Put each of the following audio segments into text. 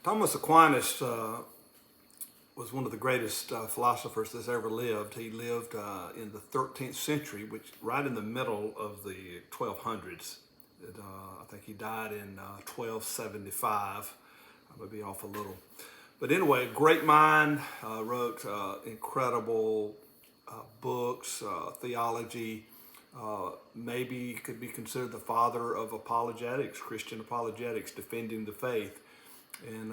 Thomas Aquinas was one of the greatest philosophers that's ever lived. He lived in the 13th century, which right in the middle of the 1200s. I think he died in 1275. I may be off a little. But anyway, great mind, wrote incredible books, theology, maybe could be considered the father of apologetics, Christian apologetics, defending the faith. And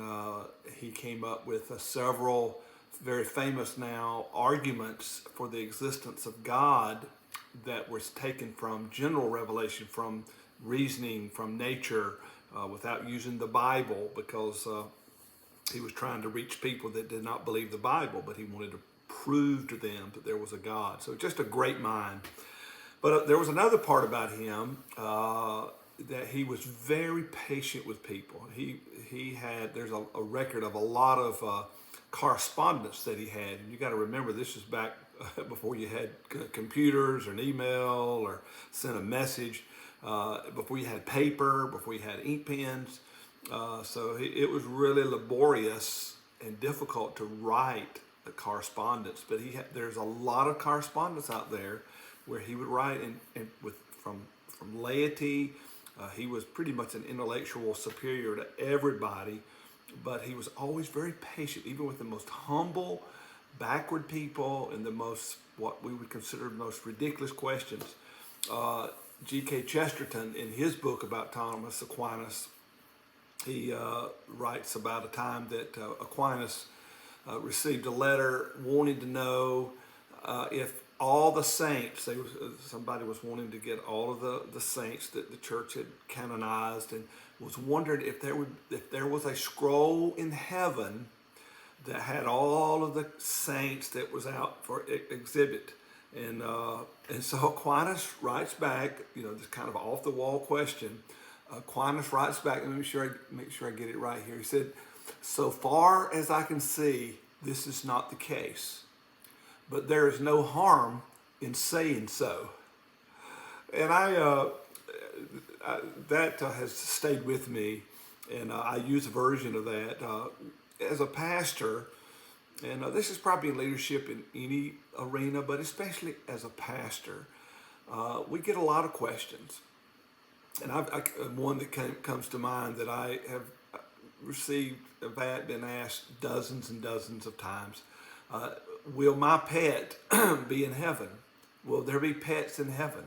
he came up with several very famous now arguments for the existence of God that was taken from general revelation, from reasoning, from nature, without using the Bible, because he was trying to reach people that did not believe the Bible, but he wanted to prove to them that there was a God. So just a great mind. But there was another part about him that he was very patient with people. He had, there's a record of a lot of correspondence that he had. And you got to remember, this is back before you had computers or an email or sent a message, before you had paper, before you had ink pens. So it was really laborious and difficult to write the correspondence. But there's a lot of correspondence out there where he would write and from laity. He was pretty much an intellectual superior to everybody, but he was always very patient, even with the most humble, backward people and the most, what we would consider the most ridiculous questions. G.K. Chesterton, in his book about Thomas Aquinas, he writes about a time that Aquinas received a letter wanting to know if all the saints, somebody was wanting to get all of the saints that the church had canonized, and was wondering if there was a scroll in heaven that had all of the saints that was out for exhibit. And so Aquinas writes back, this kind of off the wall question. Aquinas writes back, and make sure I get it right here. He said, "So far as I can see, this is not the case, but there is no harm in saying so." And that has stayed with me, and I use a version of that as a pastor. And this is probably in leadership in any arena, but especially as a pastor, we get a lot of questions. And one that comes to mind that I have received, been asked dozens and dozens of times. Will my pet be in heaven? Will there be pets in heaven?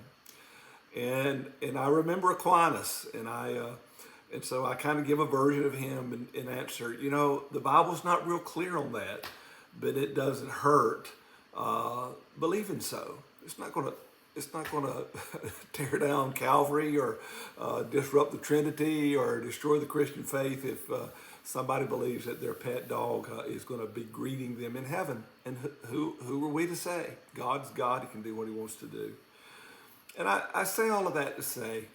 And I remember Aquinas, and so I kind of give a version of him and answer. The Bible's not real clear on that, but it doesn't hurt believing so. It's not going to tear down Calvary or disrupt the Trinity or destroy the Christian faith if somebody believes that their pet dog is going to be greeting them in heaven. And who are we to say? God's God. He can do what he wants to do. And I say all of that to say,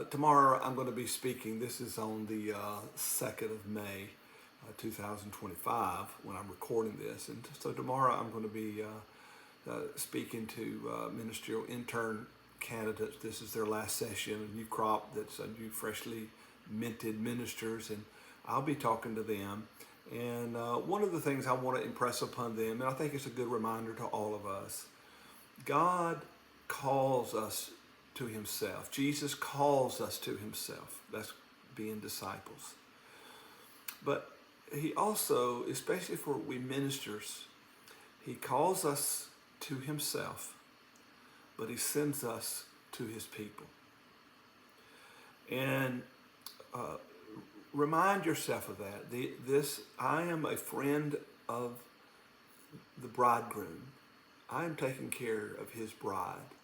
tomorrow I'm going to be speaking. This is on the 2nd of May, 2025, when I'm recording this. And so tomorrow I'm going to be speaking to ministerial intern candidates. This is their last session, a new crop that's a new freshly minted ministers, and I'll be talking to them. And one of the things I want to impress upon them, and I think it's a good reminder to all of us, God calls us to himself. Jesus calls us to himself. That's being disciples. But he also, especially for we ministers, he calls us to himself, but he sends us to his people. And remind yourself of that. I am a friend of the bridegroom. I am taking care of his bride.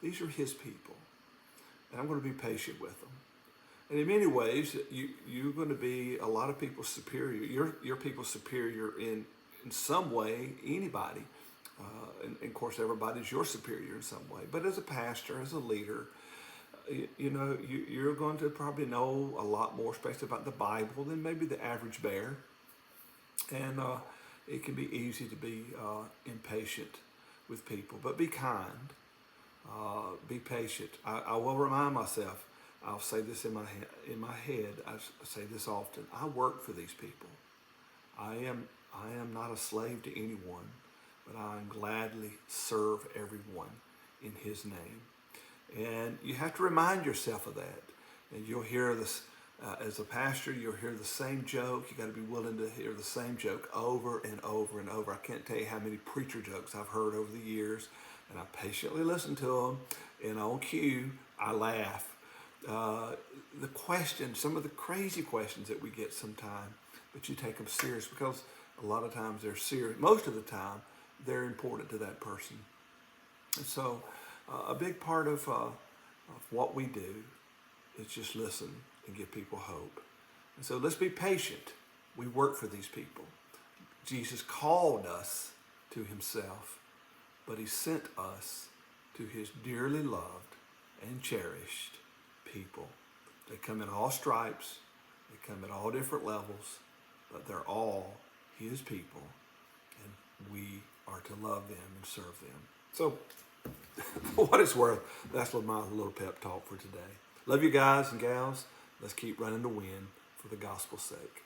These are his people, and I'm going to be patient with them. And in many ways, you're going to be a lot of people's superior. Your people's superior in some way, anybody. And of course, everybody's your superior in some way. But as a pastor, as a leader, you're going to probably know a lot more, especially about the Bible, than maybe the average bear. And it can be easy to be impatient with people. But be kind. Be patient. I will remind myself, I'll say this in my head. I say this often. I work for these people. I am not a slave to anyone, but I gladly serve everyone in His name. And you have to remind yourself of that. And you'll hear this as a pastor. You'll hear the same joke. You got to be willing to hear the same joke over and over and over. I can't tell you how many preacher jokes I've heard over the years, and I patiently listen to them. And on cue, I laugh. The questions, some of the crazy questions that we get sometimes, but you take them serious because a lot of times they're serious. Most of the time, they're important to that person. And so a big part of what we do is just listen and give people hope. And so let's be patient. We work for these people. Jesus called us to Himself, but He sent us to His dearly loved and cherished people. They come in all stripes, they come at all different levels, but they're all His people, and we are to love them and serve them. So, for what it's worth, that's what my little pep talk for today. Love you guys and gals. Let's keep running the wind for the gospel's sake.